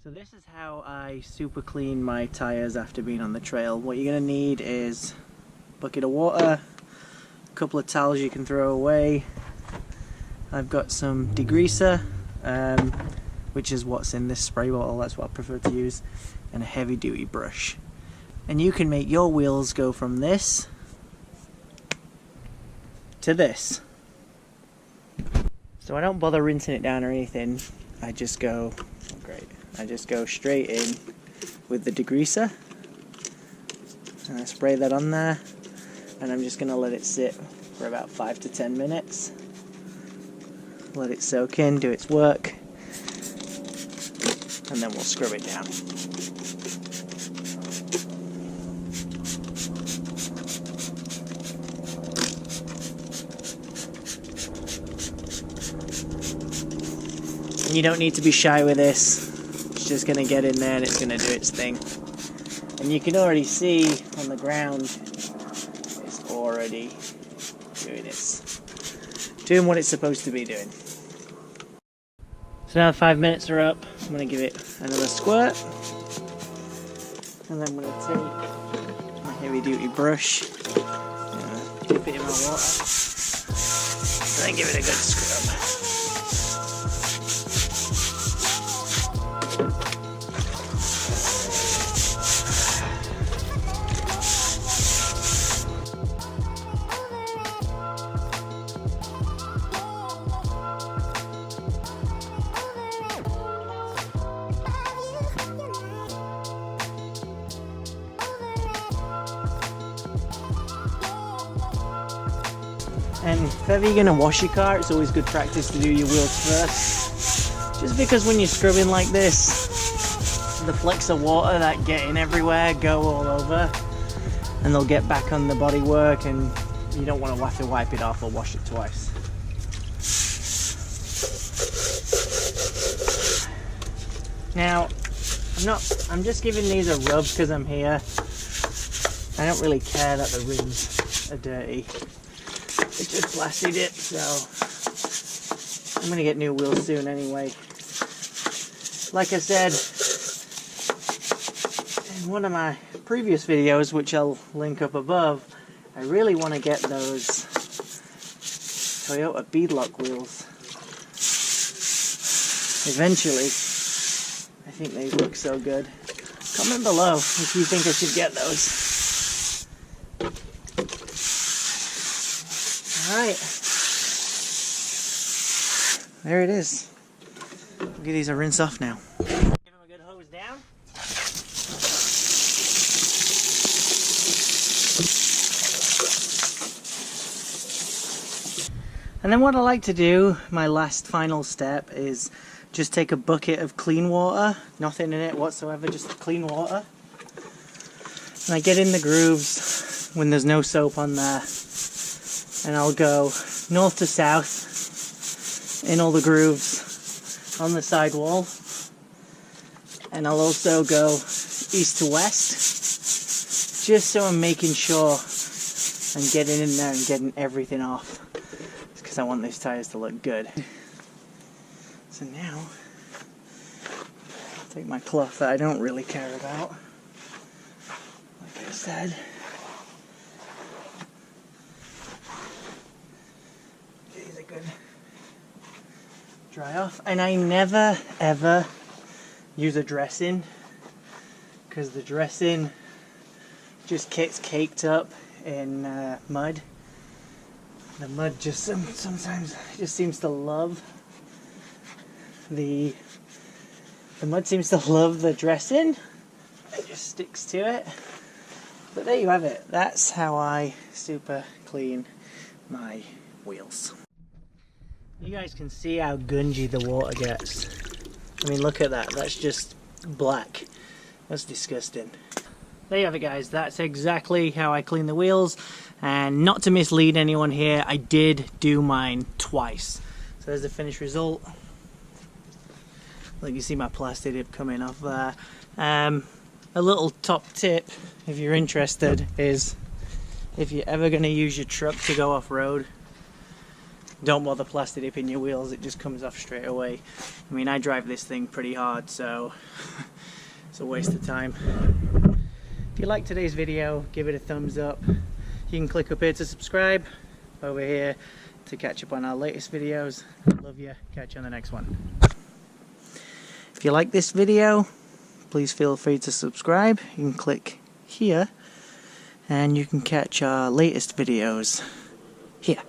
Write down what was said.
So this is how I super clean my tires after being on the trail. What you're going to need is a bucket of water, a couple of towels you can throw away. I've got some degreaser, which is what's in this spray bottle, that's what I prefer to use, and a heavy duty brush. And you can make your wheels go from this to this. So I don't bother rinsing it down or anything, I just go, I just go straight in with the degreaser, and I spray that on there, and I'm just going to let it sit for about 5 to 10 minutes. Let it soak in, do its work, and then we'll scrub it down. And you don't need to be shy with this. It's just going to get in there and it's going to do its thing. And you can already see on the ground it's already doing what it's supposed to be doing. So now the 5 minutes are up. I'm going to give it another squirt, and then I'm going to take my heavy duty brush, dip it in my water, and then give it a good scrub. And if ever you're going to wash your car, it's always good practice to do your wheels first. Just because when you're scrubbing like this, the flecks of water that get in everywhere go all over, and they'll get back on the bodywork, and you don't want to have to wipe it off or wash it twice. Now, I'm just giving these a rub because I'm here. I don't really care that the rims are dirty. It just blasted it, so I'm gonna get new wheels soon anyway. Like I said in one of my previous videos, which I'll link up above, I really want to get those Toyota beadlock wheels. Eventually, I think they look so good. Comment below if you think I should get those. Alright, there it is. We'll give these a rinse off now. Give them a good hose down. And then what I like to do, my last final step, is just take a bucket of clean water, nothing in it whatsoever, just clean water. And I get in the grooves when there's no soap on there. And I'll go north to south in all the grooves on the sidewall, and I'll also go east to west, just so I'm making sure I'm getting in there and getting everything off, because I want these tires to look good. So now I'll take my cloth that I don't really care about, like I said. Good. Dry off, and I never ever use a dressing, because the dressing just gets caked up in mud. The mud just sometimes just seems to love the mud seems to love the dressing. It just sticks to it. But there you have it. That's how I super clean my wheels. You guys can see how gungy the water gets. I mean, look at that. That's just black. That's disgusting. There you have it, guys. That's exactly how I clean the wheels. And not to mislead anyone here, I did do mine twice. So there's the finished result. Look, you see my plastic dip coming off there. A little top tip, if you're interested, is if you're ever going to use your truck to go off-road, don't bother plastic dipping your wheels, it just comes off straight away. I mean, I drive this thing pretty hard, so it's a waste of time. If you like today's video, give it a thumbs up. You can click up here to subscribe, over here to catch up on our latest videos. Love you, catch you on the next one. If you like this video, please feel free to subscribe. You can click here and you can catch our latest videos here.